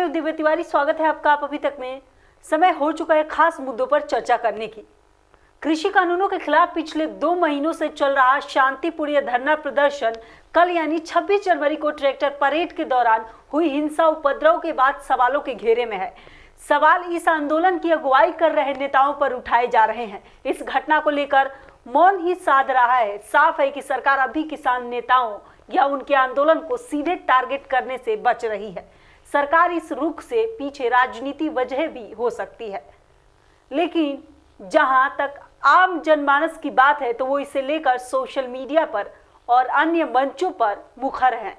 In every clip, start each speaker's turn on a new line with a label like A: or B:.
A: दिव्य तिवारी, स्वागत है आपका आप अभी तक में। समय हो चुका है खास मुद्दों पर चर्चा करने की। कृषि कानूनों के खिलाफ पिछले 2 महीनों से चल रहा शांतिपूर्ण धरना प्रदर्शन कल यानी 26 जनवरी को ट्रैक्टर परेड के दौरान हुई हिंसा उपद्रव के बाद सवालों के घेरे में है। सवाल इस आंदोलन की अगुवाई कर रहे नेताओं पर उठाए जा रहे हैं। इस घटना को लेकर मौन ही साध रहा है। साफ है कि सरकार अभी किसान नेताओं या उनके आंदोलन को सीधे टारगेट करने से बच रही है। सरकार इस रुख से पीछे राजनीति वजह भी हो सकती है, लेकिन जहां तक आम जनमानस की बात है तो वो इसे लेकर सोशल मीडिया पर और अन्य मंचों पर मुखर हैं।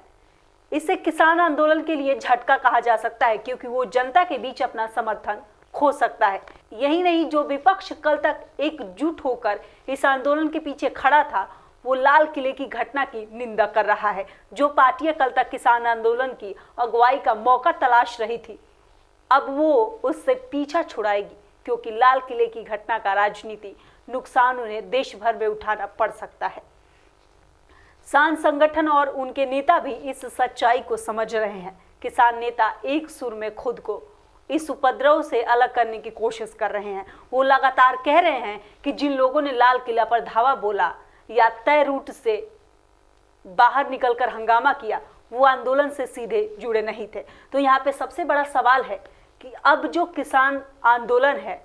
A: इसे किसान आंदोलन के लिए झटका कहा जा सकता है, क्योंकि वो जनता के बीच अपना समर्थन खो सकता है। यही नहीं, जो विपक्ष कल तक एकजुट होकर इस आंदोलन के पीछे खड़ा था वो लाल किले की घटना की निंदा कर रहा है। जो पार्टियां कल तक किसान आंदोलन की अगुवाई का मौका तलाश रही थी, अब वो उससे पीछा छुड़ाएगी, क्योंकि लाल किले की घटना का राजनीति नुकसान उन्हें देश भर में उठाना पड़ सकता है। किसान संगठन और उनके नेता भी इस सच्चाई को समझ रहे हैं। किसान नेता एक सुर में खुद को इस उपद्रव से अलग करने की कोशिश कर रहे हैं। वो लगातार कह रहे हैं कि जिन लोगों ने लाल किला पर धावा बोला या तय रूट से बाहर निकलकर हंगामा किया, वो आंदोलन से सीधे जुड़े नहीं थे। तो यहाँ पे सबसे बड़ा सवाल है कि अब जो किसान आंदोलन है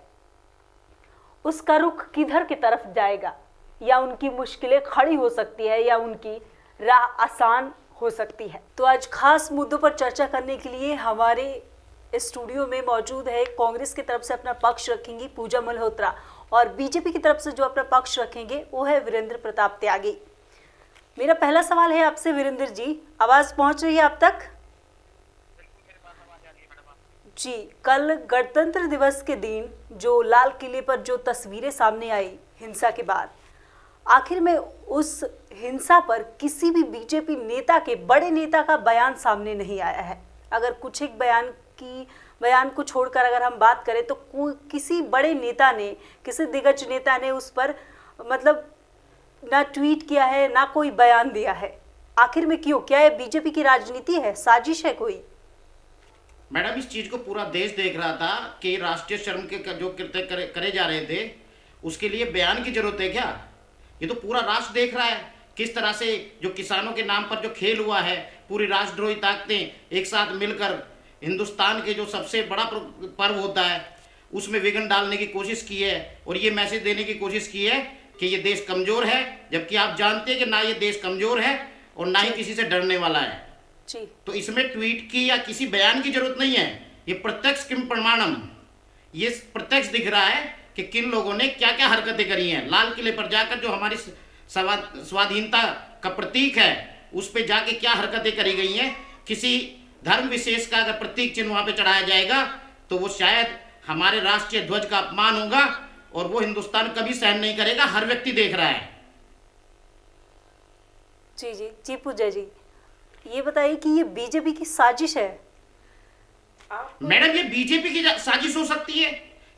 A: उसका रुख किधर की तरफ जाएगा, या उनकी मुश्किलें खड़ी हो सकती है या उनकी राह आसान हो सकती है। तो आज खास मुद्दों पर चर्चा करने के लिए हमारे स्टूडियो में मौजूद है कांग्रेस की तरफ से अपना पक्ष रखेंगी पूजा मल्होत्रा, और बीजेपी की तरफ से जो अपना पक्ष रखेंगे वो है वीरेंद्र प्रताप त्यागी। मेरा पहला सवाल है आपसे वीरेंद्र जी, आवाज पहुंच रही है आप तक? जी, कल गणतंत्र दिवस के दिन जो लाल किले पर जो तस्वीरें सामने आई हिंसा के बाद, आखिर में उस हिंसा पर किसी भी बीजेपी नेता के, बड़े नेता का बयान सामने नहीं आया है। अगर कुछ एक बयान को छोड़कर अगर हम बात करें तो किसी बड़े नेता ने, किसी दिग्गज नेता ने उस पर मतलब ना ट्वीट किया है ना कोई बयान दिया है। आखिर में क्यों? क्या ये बीजेपी की राजनीति है, साजिश है कोई?
B: मैडम, इस चीज को पूरा देश देख रहा था कि राष्ट्रीय शर्म के जो कृत्य करे जा रहे थे उसके लिए बयान की जरूरत है क्या? ये तो पूरा राष्ट्र देख रहा है किस तरह से जो किसानों के नाम पर जो खेल हुआ है, पूरी राष्ट्रद्रोही ताकतें एक साथ मिलकर हिंदुस्तान के जो सबसे बड़ा पर्व होता है उसमें विघ्न डालने की कोशिश की है, और ये मैसेज देने की कोशिश की है कि ये देश कमजोर है, जबकि आप जानते हैं कि ना ये देश कमजोर है और ना ही किसी से डरने वाला है
A: जी।
B: तो इसमें ट्वीट की या किसी बयान की जरूरत नहीं है। ये प्रत्यक्ष किम प्रमाणम, ये प्रत्यक्ष दिख रहा है कि किन लोगों ने क्या क्या हरकतें करी हैं। लाल किले पर जाकर जो हमारी स्वाधीनता का प्रतीक है उस पर जाके क्या हरकतें करी गई हैं। किसी धर्म विशेष का अगर प्रतीक चिन्ह वहां पे चढ़ाया जाएगा तो वो शायद हमारे राष्ट्रीय ध्वज का अपमान होगा, और वो हिंदुस्तान कभी सहन नहीं करेगा। हर व्यक्ति देख रहा है।
A: जी जी जी पूजा जी, ये बताइए कि ये बीजेपी की साजिश है?
B: मैडम, ये बीजेपी की साजिश हो सकती है?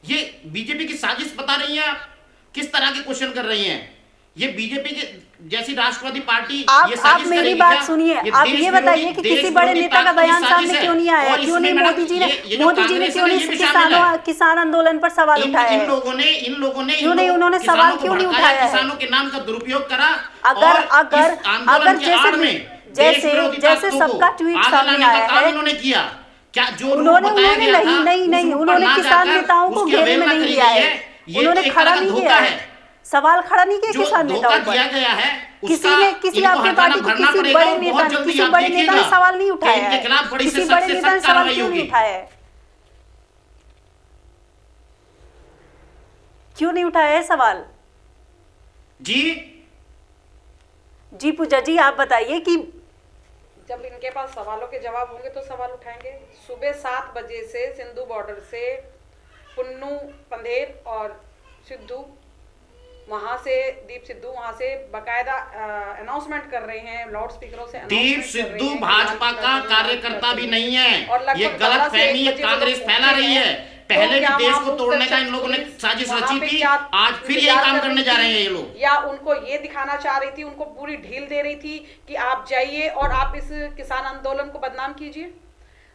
B: ये बीजेपी की साजिश बता रही हैं आप? किस तरह के क्वेश्चन कर रही हैं? ये बीजेपी के जैसी राष्ट्रवादी पार्टी
A: आप मेरी बात सुनिए। आप ये बताइए कि किसी बड़े नेता का बयान सामने क्यों नहीं आया? क्यों नहीं मोदी जी ने क्यों नहीं किसान आंदोलन पर सवाल उठाया?
B: इन लोगों ने
A: क्यों नहीं, उन्होंने सवाल क्यों नहीं उठाया?
B: किसानों के नाम का दुरुपयोग करा।
A: अगर जैसे सबका ट्वीट सामने आया है,
B: उन्होंने किया क्या? जो
A: उन्होंने नहीं उन्होंने किसान नेताओं को घेरे में नहीं लिया है, उन्होंने खड़ा नहीं किया है, सवाल खड़ा नहीं किया किसान नेताओं पर।
B: गया है
A: किसी आपकी पार्टी को किसी बड़े नेता ने सवाल नहीं उठाया है, किसी बड़े नेता ने सवाल क्यों नहीं उठाया है? क्यों नहीं उठाया है सवाल? जी पूजा जी, आप बताइए कि
C: जब इनके पास सवालों के जवाब होंगे तो सवाल उठाएंगे। सुबह 7 बजे से सिंधु बॉर्डर से पुन्नू पंधेर और सिद्धू, वहां से दीप सिद्धू वहां से बकायदा अनाउंसमेंट कर रहे हैं, लाउड स्पीकरों से।
B: दीप सिद्धू भाजपा का कार्यकर्ता भी नहीं है, ये गलत फहमी कांग्रेस फैला रही है। पहले भी देश को तोड़ने का इन लोगों ने साजिश रची थी, आज फिर यही काम करने जा रहे हैं ये लोग।
C: या उनको ये दिखाना चाह रही थी, उनको पूरी ढील दे रही थी कि आप जाइए और आप इस किसान आंदोलन को बदनाम कीजिए।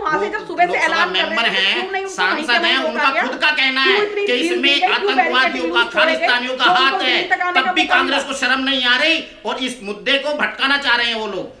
C: वहां से जब सुबह से
B: लोकसभा
C: ऐलान कर
B: मेंबर
C: रहे थे, क्यों नहीं
B: हैं,
C: उनको वहीं
B: सांसद
C: के
B: हैं,
C: वहीं
B: उनका
C: रोका गया?
B: खुद का कहना
C: क्यों
B: है
C: इतनी
B: कि
C: भीड़
B: इसमें
C: थी? क्यों
B: आतंकवादियों का,
C: बैरिकेड
B: खालिस्तानियों का
C: छोड़ के
B: हाथ है।
C: दिल्ली तक आने का
B: तब भी
C: मौका
B: कांग्रेस
C: मिला।
B: को शर्म नहीं आ रही और इस मुद्दे को भटकाना चाह रहे हैं वो लोग।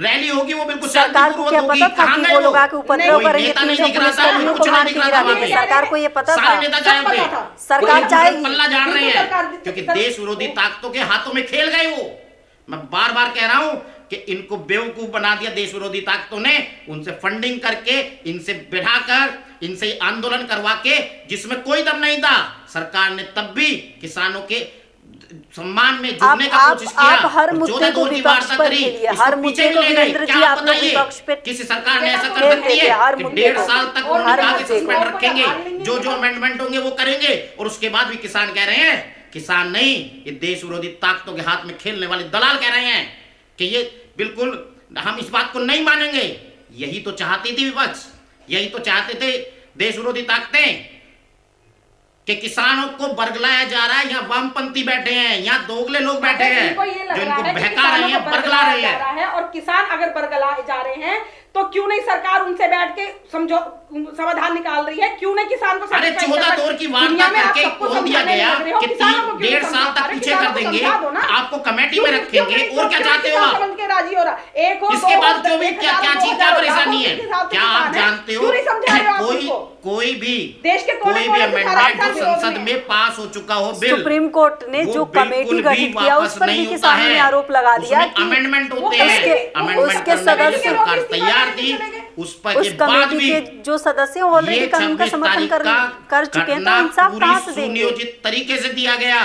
B: रैली होगी वो बिल्कुल
A: सरकार को क्या
B: शांतिपूर्वक
A: पता
B: होगी।
A: था
B: कहाँ
A: कि
B: गए
A: वो लोग आके
B: कोई
A: उपद्रव करेंगे,
B: नेता नहीं
A: 300
B: दिख रहा था,
A: पुलिसकर्मियों को
B: कुछ
A: मार
B: नहीं
A: के
B: दिख
A: गिरा
B: रहा था
A: देंगे।
B: वहाँ पे।
A: सरकार को ये पता
B: सारे
A: था।
B: नेता
C: सब
B: गायब
C: पता
B: थे।
C: था।
A: सरकार
B: कोई
A: चाहेगी।
B: पल्ला झाड़ रहे
C: बिल्कुल
B: हैं
C: सरकार-
B: क्योंकि
C: सर-
B: देश विरोधी ताकतों के हाथों में खेल गए वो। मैं बार बार कह रहा हूं कि इनको बेवकूफ बना दिया देश विरोधी ताकतों ने, उनसे फंडिंग करके, इनसे बिठाकर, इनसे आंदोलन करवा के, जिसमें कोई दम नहीं था। सरकार ने तब भी किसानों के सम्मान में जुड़ने का कोशिश किया।
A: आप हर मुद्दे को विपक्ष पर खेलिए, हर मुद्दे को वीरेंद्र जी आप लोग विपक्ष पे
B: किसी सरकार ने ऐसा कर सकती है कि 1.5 साल तक वो निकाल के सस्पेंड रखेंगे, जो जो अमेंडमेंट होंगे वो करेंगे, और उसके बाद भी किसान कह रहे हैं, किसान नहीं, ये देश विरोधी ताकतों के हाथ में खेलने वाले दलाल कह रहे हैं कि ये बिल्कुल हम इस बात को नहीं मानेंगे। यही तो चाहती थी विपक्ष, यही तो चाहते थे देश विरोधी ताकतें कि किसानों को बरगलाया जा रहा है। यहाँ वामपंथी बैठे हैं, यहाँ दोगले लोग बैठे हैं जो इनको बहका रहे हैं, बरगला रहे हैं।
C: और किसान अगर बरगलाए जा रहे हैं तो क्यों नहीं सरकार उनसे बैठ के समझो समाधान निकाल रही है? क्यों नहीं किसान को?
B: अरे 14 दौर की वार्ता करके बोल दिया गया कि 1.5 साल तक पीछे कर देंगे, आपको कमेटी में रखेंगे, और क्या चाहते हो आप?
C: राजी हो रहा एक हो,
B: इसके बाद क्यों भी क्या चीज क्या परेशानी है? क्या आप जानते हो कोई भी अमेंडमेंट जो संसद में पास हो चुका हो बिल,
A: सुप्रीम कोर्ट ने जो कमेटी गठित किया उस पर भी किसानों ने आरोप लगा दिया कि
B: अमेंडमेंट होते हैं, अमेंडमेंट करने के लिए सरकार तैयार थी, उस पर
A: उस कमेटी के जो सदस्य ऑलरेडी कानून का समर्थन कर चुके हैं, तो इंसाफ कहां से देंगे?
B: सुनियोजित तरीके से दिया गया।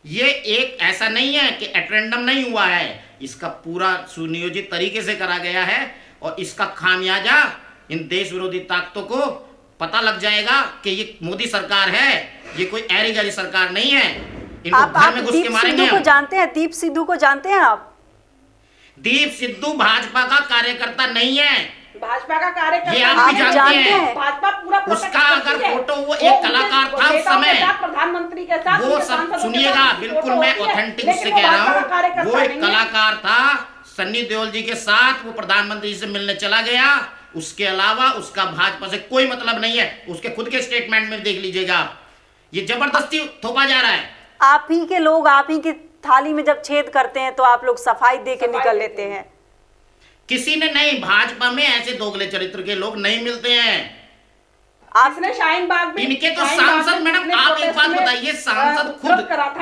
B: ये एक ऐसा नहीं है कि एटेंडम नहीं हुआ है, इसका पूरा सुनियोजित तरीके से करा गया है, और इसका खामियाजा इन देश विरोधी ताकतों को पता लग जाएगा कि ये मोदी सरकार है, ये कोई ऐरी गैरी सरकार नहीं है। इनको घर में घुस के मारेंगे।
A: दीप सिद्धू को जानते हैं? दीप सिद्धू को जानते हैं आप?
B: दीप सिद्धू भाजपा का कार्यकर्ता नहीं है,
C: भाजपा का कार्यकर्ता,
B: ये आप भी जानते हैं।
C: भाजपा पूरा
B: उसका अगर फोटो, वो एक कलाकार था उस समय,
C: प्रधानमंत्री के साथ,
B: वो सब सुनिएगा, बिल्कुल मैं ऑथेंटिक उससे कह रहा हूँ, वो एक कलाकार था, सन्नी देओल जी के साथ वो प्रधानमंत्री से मिलने चला गया। उसके अलावा उसका भाजपा से कोई मतलब नहीं है। उसके खुद के स्टेटमेंट में देख लीजिएगा आप, ये जबरदस्ती थोपा जा रहा है।
A: आप ही के लोग आप ही की थाली में जब छेद करते हैं तो आप लोग सफाई दे के निकल लेते हैं।
B: किसी ने नहीं, भाजपा में ऐसे दोगले चरित्र के लोग नहीं मिलते हैं।
C: आपने शाहीन बाग में,
B: इनके तो सांसद, मैडम आप एक बात बताइए, सांसद खुद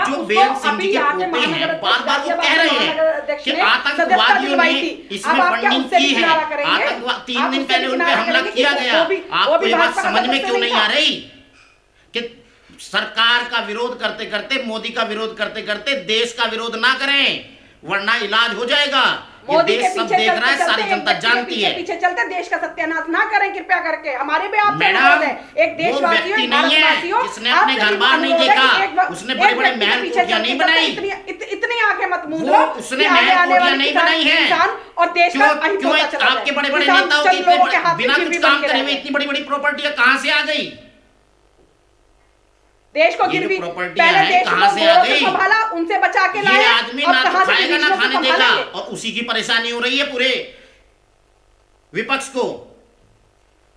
B: जो बेल सिंह जी के पोते हैं, बार बार वो कह रहे हैं कि आतंकवादियों ने इसमें फंडिंग की है, आतंकवाद 3 दिन पहले उन पे हमला किया गया। आपको ये बात समझ में क्यों नहीं आ रही कि सरकार का विरोध करते करते, मोदी का विरोध करते करते देश का विरोध ना करें, वरना इलाज हो जाएगा। ये देश सब देख रहा है, सारी जनता जानती है।
C: पीछे चलते देश का सत्यानाश ना करें कृपया करके। हमारे भी आप
B: मैडम,
C: एक देशवासी
B: नहीं है जिसने अपने घर बार नहीं देखा, उसने बड़े बड़े महल कोठियां नहीं बनाई,
C: इतनी आंखें मत मूंद लो,
B: उसने महल कोठियां नहीं बनाई है।
C: और देश का
B: क्यों आपके बड़े बड़े नेताओं की बिना कुछ काम करे हुए इतनी बड़ी बड़ी प्रॉपर्टियां कहां से आ गई?
C: देश को गिरवी पहले देश
B: कहां से आ गई?
C: संभाला, उनसे बचा के लाया।
B: ये आदमी ना तो खाएगा ना खाने देगा, और उसी की परेशानी हो रही है पूरे विपक्ष को।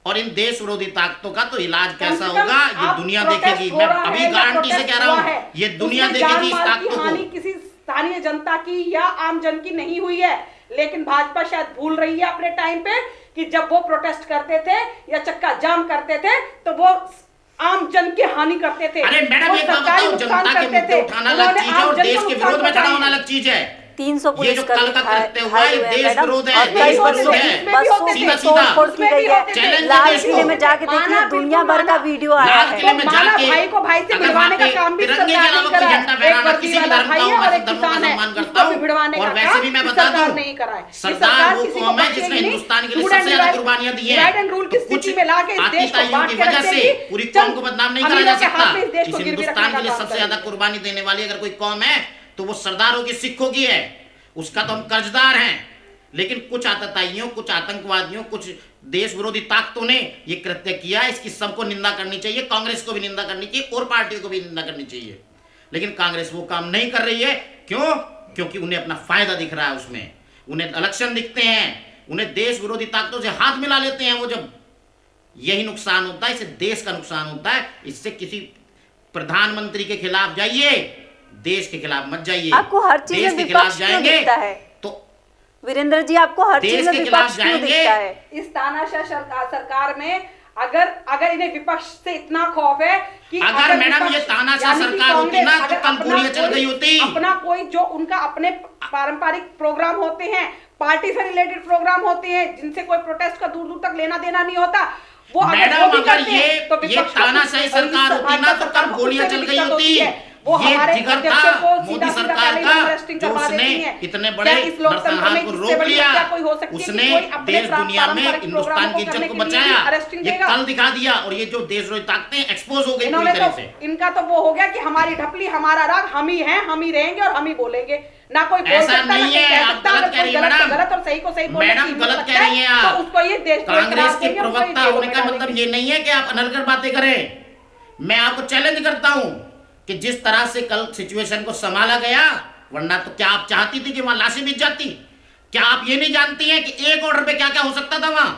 B: और इन देश विरोधी ताकतों का तो इलाज कैसा होगा ये दुनिया देखेगी। मैं अभी गारंटी से कह रहा हूं, ये दुनिया देखेगी इस ताकतों को।
C: किसी स्थानीय जनता की या आम जन की नहीं हुई है, लेकिन भाजपा शायद भूल रही है अपने टाइम पे कि जब वो प्रोटेस्ट करते थे या चक्का जाम करते थे तो वो आम जन की हानि करते थे।
B: अरे मैडम एक बात बताओ, जनता के मुद्दे उठाना अलग चीज है और देश के विरोध में खड़ा होना अलग चीज है।
A: 300
B: ये जो कल का कृत्य हुआ है देश विरोध है,
A: सीधा लाल किले में जाके देखिए, दुनिया भर का वीडियो आया है।
B: किले में जाके
C: भाई को भाई से मिलवाने का काम भी
B: तिरंगे के अलावा कोई झंडा फहराना, किसी भी धर्म का हो, मैं सब धर्मों का सम्मान करता हूँ। और वैसे भी मैं बता दूं, सरदार वो कौम है जिसने हिंदुस्तान के लिए सबसे ज्यादा कुर्बानियां दी है। कुछ आतिताइयों की वजह से पूरी कौम को बदनाम नहीं करा जा सकता। इस हिंदुस्तान के लिए सबसे ज्यादा कुर्बानी देने वाली अगर कोई कौम है तो वो सरदारों की, सिखों की है। उसका तो हम कर्जदार हैं। लेकिन कुछ आतताइयों, कुछ आतंकवादियों, कुछ देश विरोधी ताकतों ने ये कृत्य किया। इसकी सबको निंदा करनी चाहिए, कांग्रेस को भी निंदा करनी चाहिए और पार्टियों को भी निंदा करनी चाहिए। लेकिन कांग्रेस वो काम नहीं कर रही है। क्यों? क्योंकि उन्हें अपना फायदा दिख रहा है उसमें, उन्हें इलेक्शन दिखते हैं, उन्हें देश विरोधी ताकतों से हाथ मिला लेते हैं वो। जब यही नुकसान होता है, इससे देश का नुकसान होता है। इससे किसी प्रधानमंत्री के खिलाफ जाइए, देश के खिलाफ मत जाइए।
A: आपको हर चीज में विपक्ष क्यों दिखता है?
B: तो
A: वीरेंद्र जी आपको हर चीज में विपक्ष क्यों दिखता है?
C: इस तानाशाह सरकार में अगर इन्हें विपक्ष से इतना खौफ है कि
B: अगर मैडम ये तानाशाह सरकार होती ना तो कल गोलियां चल गई होती।
C: अपना कोई जो उनका अपने पारंपरिक प्रोग्राम होते हैं, पार्टी से रिलेटेड प्रोग्राम होते हैं, जिनसे कोई प्रोटेस्ट का दूर दूर तक लेना देना नहीं होता, वो
B: मैडम
C: वो भी
B: अगर
C: करते हैं, तो
B: ये
C: विपक्ष को
B: तानाशाही
C: और इस
B: सरकार होती ना तो कब गोलियां चल गई होती।
C: वो
B: ये
C: हमारे
B: जिगर
C: अध्यक्ष
B: था
C: को
B: मोदी
C: सीधा
B: सरकार
C: सीधा
B: का,
C: अरेस्टिंग
B: जो
C: करवा
B: उसने
C: देती हैं।
B: इतने
C: क्या
B: बड़े
C: इस लोकतंत्र
B: नरसंहार
C: में
B: को
C: इससे
B: रोक
C: बड़ी
B: लिया,
C: हत्या कोई हो सकती है कि
B: उसने
C: कोई अपने
B: देश दुनिया में
C: पारंपरिक
B: हिंदुस्तान
C: प्रोग्रामों
B: की
C: को
B: इज्जत
C: करने
B: को
C: के लिए
B: बचाया,
C: अरेस्टिंग
B: ये
C: देगा?
B: कल दिखा दिया। और ये जो देशद्रोही ताकतें एक्सपोज हो गई पूरी
C: इन्होंने
B: तरह
C: तो
B: से।
C: इनका तो वो हो गया कि हमारी ढपली हमारा राग, हम ही हैं, हम ही रहेंगे और हम ही बोलेंगे, ना कोई बोल
B: ऐसा
C: सकता, ना
B: नहीं
C: कोई
B: है,
C: कह
B: आप
C: सकता,
B: गलत
C: अगर
B: कह रही
C: कोई
B: हैं
C: गलत तो
B: मैडम।
C: गलत और सही को सही बोलने की
B: मैडम
C: हिम्मत
B: गलत
C: रखता
B: कह रही हैं
C: है,
B: आप।
C: तो उसको ये देशद्रोही
B: कांग्रेस
C: करार
B: के
C: देंगे, उसको
B: प्रवक्ता
C: जेलों
B: होने
C: में
B: का
C: डालेंगे।
B: मतलब ये नहीं है कि आप अनलकर बातें करें। मैं आपको चैलेंज करता हूं कि जिस तरह से कल सिचुएशन को संभाला गया, वरना तो क्या आप चाहती थी कि वहां लाशें बिछ जाती? क्या आप ये नहीं जानती हैं कि एक ऑर्डर पे क्या क्या हो सकता था वहां?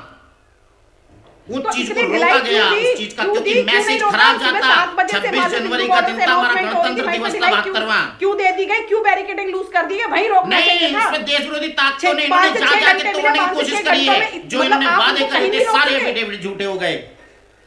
B: उस
C: तो
B: चीज को
C: इतनी
B: रोका
C: ढिलाई
B: गया,
C: क्यों दी?
B: उस चीज का,
C: क्यों
B: क्योंकि
C: दी? क्यों
B: मैसेज
C: नहीं रोका?
B: खराब
C: सुबह
B: जाता।
C: 7 बजे से
B: 26
C: मालूम
B: जनवरी
C: सिंधु
B: का
C: बॉर्डर
B: दिन
C: से
B: था हमारा
C: announcement हो रही थी,
B: गणतंत्र
C: भाई
B: दिवस का
C: ढिलाई
B: 72वां।
C: क्यों दे दी गई? क्यों बैरिकेडिंग लूज कर दी है? भाई रोकना चाहिए
B: नहीं,
C: था।
B: इसमें देश विरोधी ताकतों ने
C: 5
B: इन्होंने
C: से
B: जा
C: 6
B: जाके
C: घंटे
B: तोड़ने की
C: 5 से
B: कोशिश
C: 6
B: करी है।
C: घंटों में
B: जो इन्होंने
C: मतलब आप
B: वादे
C: उनको
B: करे
C: कहीं
B: थे
C: नहीं रोक
B: सारे
C: सके।
B: एफिडेविट झूठे हो गए।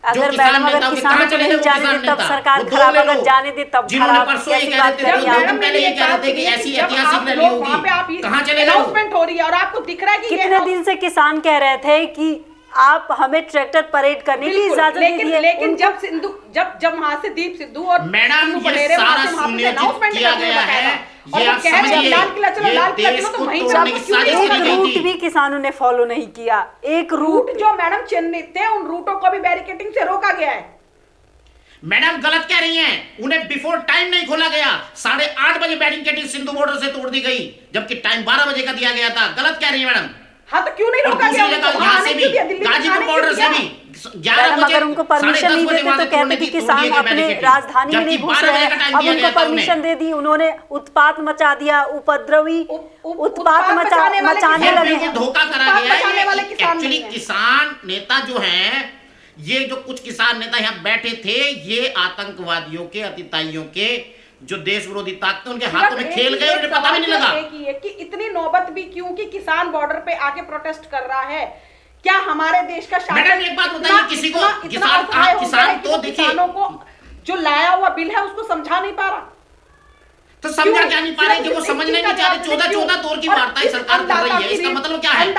B: जो
A: अगर
B: किसान
A: मैडम अगर
B: नेताओं के
A: किसानों
B: कहां
A: को
B: चले
A: नहीं
B: गए वो
A: जाने
B: किसान
A: दे तब
B: नेता?
A: सरकार
B: वो दो
A: खराब,
B: ले लो।
A: अगर जाने दे तब
B: जिन्होंने
A: खराब,
B: परसों ये
A: कैसी
B: कह रहे
A: बात
B: थे,
A: कर
B: दो
A: रही हैं
B: दिन
A: आप?
B: पहले ये कह रहे थे कि ऐसी ऐतिहासिक रैली होगी, कहां चले गए?
C: अनाउंसमेंट हो रही है और आपको दिख रहा है कि
A: कितने दिन से किसान कह रहे थे कि आप हमें ट्रैक्टर परेड करने की इजाजत दीजिए।
C: लेकिन जब वहां से दीप सिद्धू और
B: मैडम
C: सिंधु
B: ये
C: बनेरे वहां
B: सारा
C: से वहां पे
B: सुनियोजित
C: announcement
B: किया
C: करते हुए
B: गया है।
C: बताया। और
B: ये
C: वो
B: आप
C: कह रहे हैं,
B: समझिए,
C: लाल किला चलो,
B: ये
C: लाल किला
B: देश
C: चलो, तो
B: को
C: वहीं
B: तोड़ने की
C: क्यों नहीं
B: साजिश
C: रोका?
B: की गई
A: रूट
B: थी।
A: भी किसानों ने फॉलो नहीं किया। एक
C: रूट
A: रूट
C: जो मैडम चिन्हित थे, उन रूटों को भी बैरिकेडिंग से रोका गया है।
B: मैडम गलत कह रही हैं, उन्हें बिफोर टाइम नहीं खोला गया। 8:30 बजे बैरिकेडिंग सिंधु बॉर्डर से तोड़ दी गई, जबकि टाइम 12 बजे का दिया गया था। गलत कह रही है मैडम।
C: हाँ तो क्यों नहीं
B: और
C: रोका
B: दूसरी
C: गया?
B: जगह
C: उनको
B: यहाँ
C: वहां
B: से
C: आने
B: भी
C: क्यों दिया? दिल्ली तक
B: गाजीपुर
C: आने क्यों
B: बॉर्डर से
C: दिया?
B: भी 11
A: मैडम
B: बजे
A: अगर उनको परमिशन
B: 10:30
A: नहीं
B: बजे
A: देते
B: वहां
A: तो
B: तक
A: कहते
B: तोड़ने
A: कि
B: की तोड़
A: किसान
B: दिए गए
A: अपने
B: बैरिकेड।
A: राजधानी में
B: जबकि
A: नहीं घुस
B: 12
A: रहे
B: बजे का
A: हैं।
B: टाइम
A: अब
B: दिया
A: उनको
B: गया था
A: परमिशन
B: उन्हें।
A: दे दी, उन्होंने उत्पात मचा दिया, उपद्रवी उत्पात
C: मचाने वाले
A: मचाने
C: किसान
A: लगे
B: बिल्कुल
A: हैं।
B: धोखा करा
C: उत्पाद
B: गया
C: मचाने वाले
B: है।
C: किसान
B: एक्चुअली
C: नहीं हैं।
B: किसान नेता जो हैं, ये जो कुछ किसान नेता यहाँ बैठे थे, ये आतंकवादियों के, अतिताइयों के, जो देश विरोधी ताकतें उनके हाथों में खेल गए, उन्हें पता भी नहीं लगा।
C: एक ही है कि इतनी नौबत भी क्यों कि किसान बॉर्डर पे आके प्रोटेस्ट कर रहा है। क्या हमारे देश का शासन
B: मैडम, एक बात बताइए, किसी को किसान
C: असहाय हो
B: किसान
C: गया है कि
B: तो
C: वो
B: देखिए,
C: किसानों को जो लाया हुआ बिल है उसको समझा नहीं पा रहा।
B: तो समझा क्या नहीं पा रहे कि वो समझने नहीं चाह रहे। 14 दौर की वार्ता सरकार कर रही है, इसका मतलब क्या है?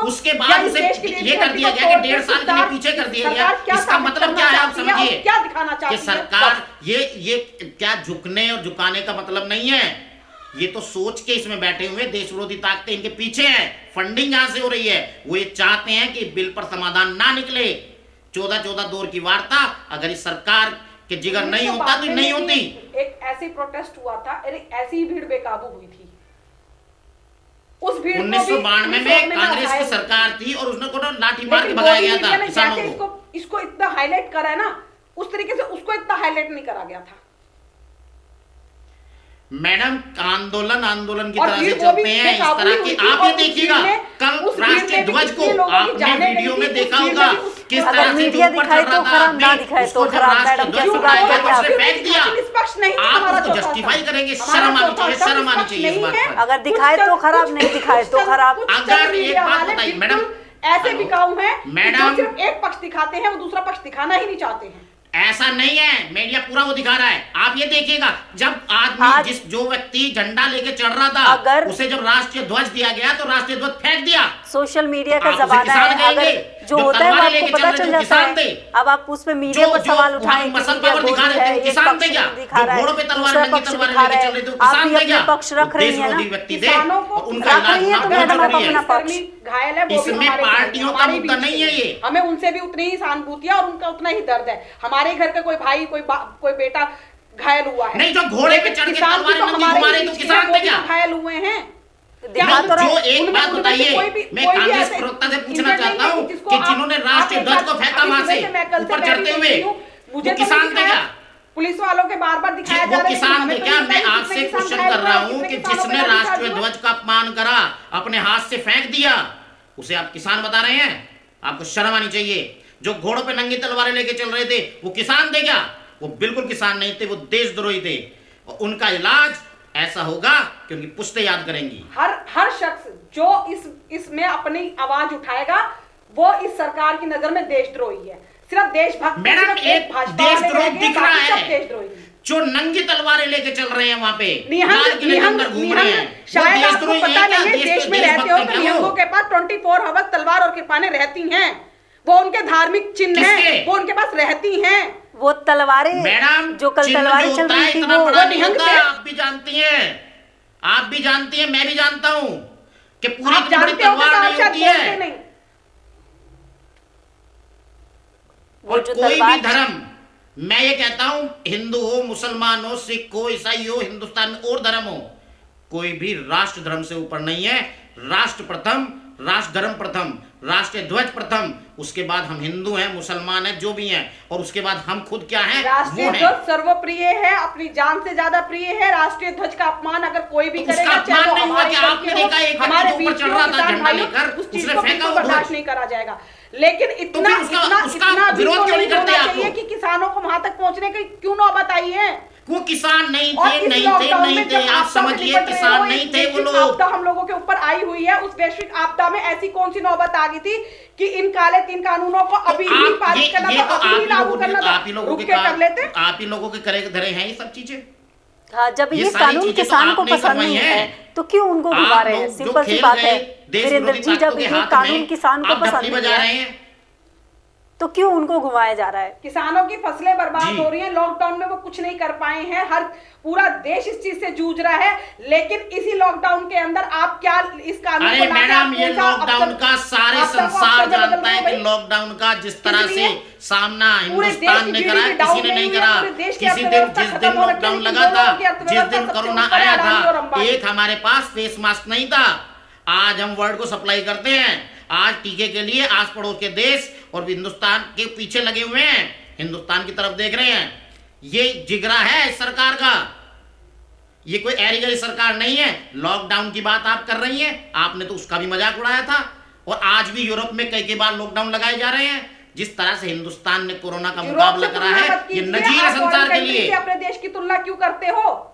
B: उसके बाद उसे ये कर दिया गया कि 1.5 साल के लिए पीछे कर दिया गया। इसका मतलब क्या है? आप समझिए
C: क्या दिखाना
B: कि
C: चाहती है
B: सरकार ये क्या झुकने और झुकाने का मतलब नहीं है। ये तो सोच के इसमें बैठे हुए देश विरोधी ताकतें इनके पीछे हैं। फंडिंग जहां से हो रही है, वो ये चाहते हैं कि बिल पर समाधान ना निकले। 14 दौर की वार्ता अगर इस सरकार के जिगर नहीं होता तो नहीं होती।
C: एक ऐसी प्रोटेस्ट हुआ था, ऐसी ही भीड़ बेकाबू हुई थी। उस भीड़ को
B: 1992 में कांग्रेस की सरकार थी और उसने को लाठी मार के भगाया गया था किसानों को।
C: इसको इतना हाईलाइट करा है ना, उस तरीके से उसको इतना हाईलाइट नहीं करा गया था।
B: मैडम आंदोलन की
C: और
B: तरह से
C: फिर वो भी
B: चलते हैं इस
C: बेकाबू
B: तरह
C: हुई
B: की।
C: थी
B: आप
C: और
B: ये
C: उस
B: देखिएगा,
C: भीड़ में-
B: कल
C: उस भीड़
B: राष्ट्रीय
C: में भी
B: ध्वज
C: कितने
B: को
C: लोगों की
B: आपने
C: जाने गई
B: वीडियो
C: थी,
B: में
C: उस
B: देखा
C: भीड़ में
B: होगा
C: भी उस-
B: किस
A: अगर
B: तरह से
A: मीडिया
B: जो ऊपर
A: दिखाए
B: चढ़ रहा
A: तो
B: था
A: खराब,
B: आदमी,
A: ना दिखाए
B: उसको
A: तो
B: जब
A: खराब।
B: राष्ट्रीय
A: मैडम,
B: ध्वज
A: कैसी
B: को
A: बात
B: उठाया
A: कर
B: तो
A: रहे
B: उसने
A: हैं?
B: फेंक दिया।
C: निष्पक्ष नहीं है
B: आप
C: हमारा
B: उसको
C: चौथा
B: जस्टिफाई
C: स्तंभ।
B: करेंगे,
C: हमारा
B: शर्म आनी
C: चौथा
B: चाहिए,
C: स्तंभ
B: शर्म आनी
C: निष्पक्ष
B: चाहिए इस
C: नहीं
B: बात
C: है।
B: पर।
A: अगर दिखाए तो खराब, नहीं दिखाए तो खराब।
B: अगर एक बात बताइए मैडम,
C: ऐसे बिकाऊ हैं
B: मैडम,
C: जो सिर्फ एक पक्ष दिखाते हैं, वो दूसरा पक्ष दिखाना ही नहीं चाहते हैं।
B: ऐसा नहीं है, मीडिया पूरा वो दिखा रहा है। आप ये देखिएगा, जब आदमी जो व्यक्ति झंडा लेके चढ़ रहा था,
A: अगर
B: उसे जब राष्ट्रीय ध्वज दिया गया तो राष्ट्रीय ध्वज फेंक दिया।
A: सोशल मीडिया का
B: आप उसे
A: जमाना
B: किसान
A: है,
B: कहेंगे,
A: अगर जो
B: जो
A: होता है वो
B: तलवारें
A: आपको
B: लेके
A: पता
B: चल
A: चल
B: रहे थे,
A: जाता
B: किसान थे।
A: है। अब आप उस पे मीडिया पर सवाल उठाएं कि
B: मसल
A: मीडिया
B: पावर दिखा
A: बोल
B: रहे
A: है,
B: थे,
A: एक
B: किसान
A: पक्ष
B: थे क्या?
A: दिखा रहा
B: जो
A: है,
B: घोड़ों पे तलवारें
A: दूसरा
B: लेके
A: पक्ष
B: तलवारें
A: दिखा
B: लेके
A: रहा
B: चल रहे थे,
A: है। आप
B: किसान
A: भी
B: थे
A: अपने
B: क्या?
A: पक्ष रख रही
B: देश
A: है ना,
B: विरोधी व्यक्ति थे,
C: किसानों को
B: उनका
A: रख रही है
B: इलाज
A: तो
B: होना
A: मैडम
B: बहुत
A: आप
B: जरूरी
A: अपना
B: है।
A: पक्ष।
C: घायल है, वो भी
B: इसमें
C: हमारे साथ है,
B: पार्टियों का
C: हमारे
B: मुद्दा
C: बीच
B: नहीं है ये।
C: हमें उनसे भी उतनी ही सहानुभूति है और उनका उतना ही दर्द है। हमारे घर का कोई भाई, कोई बेटा घायल हुआ है,
B: नहीं, जो घोड़े पे चढ़ के
C: किसान भी
B: तलवारें
C: तो
B: नंगी
C: हमारे
B: घुमा रहे
C: ही
B: तो
C: बीच के
B: किसान
C: हैं,
B: थे
C: वो भी
B: क्या?
C: तो घायल हुए हैं।
A: दिखा तो
B: जो
A: रहे।
B: एक बात बताइए, मैं कांग्रेस प्रवक्ता से पूछना चाहता हूँ कि जिन्होंने राष्ट्रीय ध्वज को फेंका वहां से ऊपर चढ़ते हुए, वो किसान थे क्या?
C: पुलिस वालों के बार-बार दिखाया जा
B: वो
C: रहा है,
B: किसान
C: हमें
B: थे
C: तो
B: क्या?
C: लगता
B: मैं
C: है कि
B: आपसे
C: कितने
B: क्वेश्चन
C: किसान
B: कर रहा
C: घायल
B: हूँ
C: हुए,
B: कि
C: कितने
B: जिसने
C: किसानों का
B: राष्ट्रीय
C: नुकसान
B: ध्वज का अपमान करा, अपने हाथ से फेंक दिया, उसे आप किसान बता रहे हैं? आपको शर्म आनी चाहिए। जो घोड़ों पे नंगी तलवारें लेके चल रहे थे, वो किसान थे क्या? वो बिल्कुल किसान नहीं थे, वो देशद्रोही थे। और उनका इलाज ऐसा होगा कि उनकी पुश्तें याद करेंगी।
C: हर शख्स जो इसमें अपनी आवाज उठाएगा, वो इस सरकार की नजर में देशद्रोही है। सिर्फ देशभक्त
B: मैडम, एक देशद्रोह दिख रहा है। जो नंगी तलवारें लेके चल रहे हैं वहां पे,
C: निहंग
B: लाल किले के अंदर घूम रहे हैं, वो
C: शायद आपको
B: देशद्रोही
C: पता
B: हैं क्या?
C: नहीं है, देश में रहते हो तो निहंगों के पास 24 आवर तलवार और कृपानें रहती हैं, वो उनके धार्मिक चिन्ह हैं, वो उनके पास रहती हैं।
A: वो तलवारें
B: मैडम
A: जो कल तलवारें चल रही थी
B: इतना
A: वो
B: बड़ा नहीं
C: निहंग
B: होता,
C: थे।
B: आप भी जानती हैं, आप भी जानती हैं, मैं भी जानता हूं कि पूरी
C: आप
B: इतनी बड़ी
C: जानते हो
B: तलवार
C: तो आप
B: नहीं
C: शायद
B: होती
C: बोलते
B: है।
C: नहीं।
B: और
A: जो
B: कोई भी
A: तलवार
B: धर्म, मैं ये कहता हूं, हिंदू हो, मुसलमान हो, सिख हो, ईसाई हो, हिंदुस्तान में और धर्म हो, कोई भी राष्ट्र धर्म से ऊपर नहीं है। राष्ट्र प्रथम, राष्ट्र धर्म प्रथम, राष्ट्रीय ध्वज प्रथम, उसके बाद हम हिंदू हैं, मुसलमान हैं, जो भी हैं, और उसके बाद हम खुद क्या हैं,
C: राष्ट्रीय
B: वो हैं।
C: ध्वज सर्वप्रिय है, अपनी जान से ज्यादा प्रिय है। राष्ट्रीय ध्वज का अपमान अगर कोई भी
B: तो उसका
C: करेगा, चाहे
B: अपमान
C: वो
B: नहीं हुआ
C: हमारी
B: कि आपने
C: गलती हो,
B: देखा एक
C: हमारे
B: व्यक्ति ऊपर
C: बीच
B: चढ़
C: में
B: रहा था
C: किसान
B: झंडा
C: भाइयों,
B: लेकर,
C: उस चीज
B: उसने
C: को
B: फेंका
C: बिल्कुल
B: वो
C: बर्दाश्त
B: ध्वज।
C: नहीं करा जाएगा। लेकिन इतना
B: फिर उसका
C: इतना भी
B: विरोध
C: तो
B: क्यों
C: नहीं
B: नहीं करते
C: होना
B: आप
C: चाहिए
B: लोग?
C: कि किसानों को वहां तक पहुंचने की क्यों नौबत आई है।
B: वो किसान नहीं
C: और
B: थे,
C: इस
B: नहीं थे,
C: लॉकडाउन
B: नहीं
C: में
B: थे,
C: जब
B: आप
C: आपदा से
B: समझिए
C: निपट रहे
B: किसान
C: हो,
B: नहीं
C: एक
B: थे वो
C: वैश्विक
B: लोग।
C: आपदा हम लोगों के ऊपर आई हुई है। उस वैश्विक आपदा में ऐसी कौन सी नौबत आ गई थी कि इन काले 3 कानूनों को अभी ही
B: आप
C: पारित करना
B: ये
C: था,
B: तो
C: अभी ही लागू करना था,
B: आप ही लोगों
C: रुक
B: के
C: के कर लेते।
B: आप ही लोगों के करे धरे हैं ये सब चीजें।
A: हाँ, जब
B: ये
A: ये
B: सारी
A: कानून
B: चीजें तो
A: किसान को
B: आपने
A: पसंद
B: करवाई
A: नहीं
B: हैं।
A: है तो क्यों उनको घुमा
B: आप
A: रहे हैं?
B: लोग जो
A: सिंपल सी
B: खेल
A: बात
B: गए
A: है
B: देश
A: वीरेंद्र
B: विरोधी
A: जी, जब
B: ताकतों के
A: ये
B: हाथ
A: कानून
B: में,
A: किसान को
B: आप
A: पसंद
B: ढपली
A: नहीं
B: बजा रहे
A: है
B: हैं।
A: तो क्यों उनको घुमाया जा रहा है?
C: किसानों की फसलें बर्बाद
B: जी।
C: हो रही हैं, लॉकडाउन में वो कुछ नहीं कर पाए हैं, हर पूरा देश इस चीज से जूझ रहा है। लेकिन इसी लॉकडाउन के अंदर आप क्या इस कानून
B: अरे
C: को लाके
B: मैडम,
C: आप
B: ये
C: कौन सा
B: लॉकडाउन
C: अफसर-
B: का सारे
C: अफसर को
B: संसार
C: अफसर में बदल
B: जानता है
C: दो
B: कि
C: भाई।
B: लॉकडाउन का जिस तरह से
C: इसलिए
B: सामना
C: पूरे
B: हिंदुस्तान
C: देश
B: ने
C: की
B: करा,
C: GDP
B: किसी
C: डाउन
B: ने नहीं
C: नहीं है,
B: करा।
C: पूरे देश की
B: किसी दिन
C: अर्थव्यवस्था
B: जिस
C: खत्म
B: दिन
C: हो रखी है,
B: लॉकडाउन
C: लेकिन
B: लगा
C: दोनों
B: था,
C: की
B: जिस
C: अर्थव्यवस्था
B: दिन
C: सबसे
B: कोरोना
C: ऊपर है,
B: आया
C: अडानी और
B: था,
C: अंबानी।
B: एक हमारे पास फेस मास्क नहीं था। आज हम वर्ल्ड को सप्लाई करते हैं। आज टीके के लिए आस पड़ोस के देश और हिंदुस्तान के पीछे लगे हुए हैं, हिंदुस्तान की तरफ देख रहे हैं। ये जिगरा है इस सरकार का, ये कोई ऐरी गैरी सरकार नहीं है। लॉकडाउन की बात आप कर रही हैं, आपने तो उसका भी मजाक उड़ाया था। और आज भी यूरोप में कई बार लॉकडाउन लगाए जा रहे हैं। जिस तरह से हिंदुस्तान ने कोरोना का मुकाबला करा है, ये नजीर है संसार के लिए।
C: अपने देश की तुलना क्यों करते हो?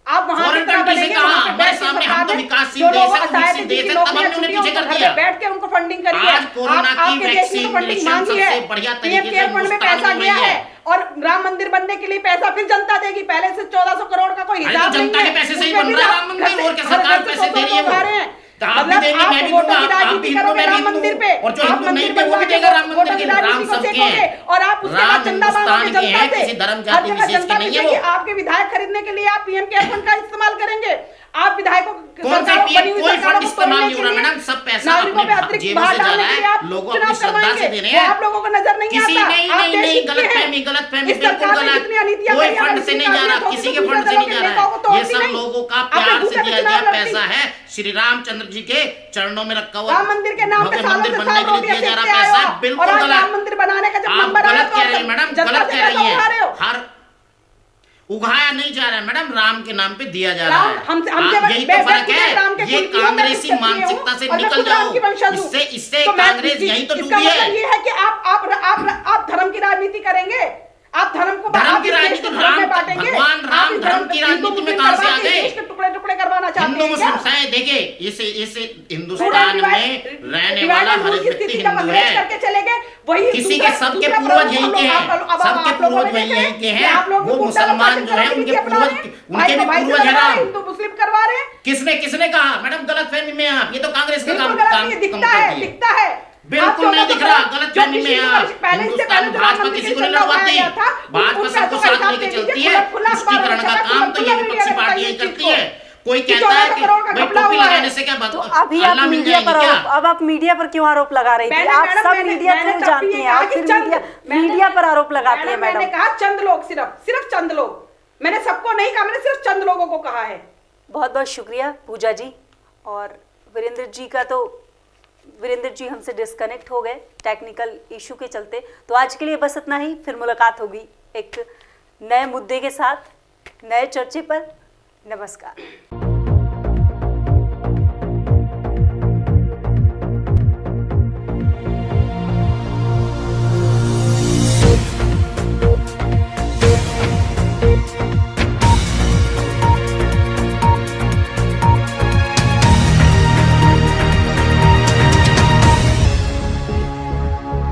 C: आप वहां
B: फॉरेन कंट्री से कहा, हमारे सामने हम तो विकासशील देश है, विकसित देश है, तब हमने उन्हें पीछे कर दिया।
C: बैठ के उनको फंडिंग करिए।
B: आज कोरोना की
C: आपके देश में
B: वैक्सीन
C: तो फंडिंग
B: मिशन
C: मांगी है,
B: सबसे बढ़िया तरीके से
C: पीएम केयर फंड में
B: हिंदुस्तान
C: पैसा
B: में
C: गया
B: हुई है।
C: है और राम मंदिर बनने के लिए पैसा फिर जनता देगी। पहले से 1400 करोड़ का कोई हिसाब नहीं है।
B: जनता के पैसे से ही
C: उसमें
B: बन
C: भी
B: रहा है
C: आप
B: राम मंदिर,
C: घर से-
B: और क्या
C: हर
B: सरकार
C: घर से
B: पैसे दे रही है वो।
C: उठा रहे हैं।
B: तो आप भी
C: मतलब
B: देंगे,
C: आप
B: मैं भी
C: वोटों
B: दूंगा,
C: की
B: आप
C: राजनीति
B: भी हिंदू,
C: करोगे
B: मैं भी
C: राम
B: हिंदू,
C: मंदिर पे,
B: और जो
C: आप
B: हिंदू नहीं
C: मंदिर
B: पे वो
C: बनवा
B: भी
C: के
B: देगा राम
C: वोटों
B: मंदिर
C: की
B: के लिए। राम
C: राजनीति को
B: सबके
C: सेकोगे
B: हैं,
C: और आप उसके बाद
B: राम
C: चंदा मांगोगे
B: हिंदुस्तान के
C: जनता
B: हैं,
C: से।
B: किसी धर्म
C: हर
B: जाति
C: जगह
B: विशेष
C: जनता
B: के नहीं है
C: पूछेगी,
B: वो।
C: आपके विधायक खरीदने के लिए आप पीएम केयर फंड का इस्तेमाल करेंगे। आप विधायकों
B: कौन सा
C: सरकारों
B: पीएम
C: बनी हुई
B: कोई
C: सरकारों
B: फंड
C: को
B: इस्तेमाल
C: तोड़ने
B: नहीं हो
C: के
B: रहा
C: लिए,
B: मैडम, सब पैसा
C: नागरिकों
B: अपने
C: पे अतिरिक्त
B: जेबों
C: भार
B: से जा
C: डालने
B: रहा
C: के लिए
B: है,
C: आप
B: लोगों
C: चुनाव
B: अपनी श्रद्धा से
C: करवाएंगे।
B: दे रहे
C: वो
B: हैं।
C: आप लोगों को नजर नहीं
B: किसी
C: आता।
B: नहीं
C: आप
B: नहीं
C: देश
B: नहीं
C: हित के हैं।
B: गलतफहमी गलतफहमी
C: इस
B: बिल्कुल
C: सरकार ने
B: गलत।
C: जितनी अनीतियां
B: कोई
C: करी,
B: फंड
C: अगर
B: से
C: इसी
B: नहीं जा रहा,
C: काबिलियत
B: किसी
C: होती
B: के
C: तो
B: फंड से
C: दूसरे
B: नहीं जा
C: दलों के
B: रहा
C: नेताओं को
B: है। ये
C: तोड़ती
B: सब
C: नहीं।
B: लोगों का
C: अपने
B: प्यार
C: बूथे
B: से
C: पे
B: दिया
C: चुनाव
B: गया
C: लड़ती।
B: पैसा है, श्री रामचंद्र जी के चरणों में रखा हुआ
C: राम मंदिर के नाम पे
B: भव्य
C: सालों
B: मंदिर
C: से
B: बनने
C: साल
B: के लिए दिया जा
C: रोटियां
B: रहा
C: सेकते
B: पैसा
C: आए
B: है,
C: हो।
B: बिल्कुल
C: और आज राम
B: गलत।
C: मंदिर बनाने का जब
B: आप
C: नंबर आया
B: गलत
C: तो
B: कह रही है मैडम,
C: जनता
B: गलत
C: से
B: कह रही
C: पैसा उठा रहे
B: है।
C: हो।
B: हर उगाया नहीं जा रहा है मैडम, राम के नाम पे दिया जा रहा है।
C: हमसे
B: यही तो फर्क
C: राम के
B: है। ये
C: कुल की हो, मैं
B: कांग्रेसी
C: कुछ
B: मानसिकता से
C: और मैं
B: निकल
C: खुद राम की
B: जाओ,
C: वंशज हूँ।
B: इससे
C: तो मैं-
B: कांग्रेस यही तो
C: इसका
B: डूबी है।
C: मतलब ये है कि आप धर्म की राजनीति करेंगे। आप धर्म को
B: धर्म
C: आप
B: की
C: इस देश
B: राजनीति,
C: को धर्म में
B: राम-
C: बांटेंगे।
B: भगवान
C: आप
B: राम
C: इस
B: धर्म की
C: हिंदू
B: राजनीति में
C: मुस्लिम
B: कहां से
C: करवा
B: आ
C: के
B: गए?
C: देश के टुकड़े टुकड़े करवाना चाहते
B: हिंदू
C: हैं
B: मुस्लिम
C: क्या?
B: साए देखिए, इसे हिंदुस्तान में रहने वाला हर एक व्यक्ति हिंदू है।
C: करके चले गए वही
B: किसी के सबके पूर्वज यहीं के हैं, सबके पूर्वज वही यहीं के हैं। वो मुसलमान जो है उनके पूर्वज, उनके भी पूर्वज है राम।
C: हिंदू मुस्लिम करवा रहे हैं।
B: किसने कहा मैडम? गलतफहमी में आप, ये तो कांग्रेस का
C: बिल्कुल
B: काम
C: गलत
B: काम
C: नहीं,
B: काम
C: दिखता
B: करती
C: है
B: है।
C: दिखता है।
B: बिल्कुल नहीं दिख रहा, गलतफहमी में आप। हिंदुस्तान भाजपा किसी को नहीं लड़वाती, भाजपा सबको साथ लेके चलती है। तुष्टीकरण का काम तो ये विपक्षी पार्टियां ही करती है। कोई कहता है कि भाई टोपी लगाने से क्या बात,
A: तो अभी आप
B: अल्लाह मिल
A: मीडिया पर
B: जाएगी क्या?
A: अब आप मीडिया पर क्यों आरोप लगा रही थी? आप सब मीडिया थ्रू जानती हैं, आप फिर मीडिया पर आरोप लगाती हैं
C: मैंने
A: मैडम।
C: कहा चंद लोग, सिर्फ चंद लोग, मैंने सबको नहीं कहा, मैंने सिर्फ चंद लोगों को कहा है।
A: बहुत बहुत शुक्रिया पूजा जी। और वीरेंद्र जी हमसे डिस्कनेक्ट हो गए टेक्निकल इशू के चलते। तो आज के लिए बस इतना ही, फिर मुलाकात होगी एक नए मुद्दे के साथ, नए चर्चे पर। नमस्कार।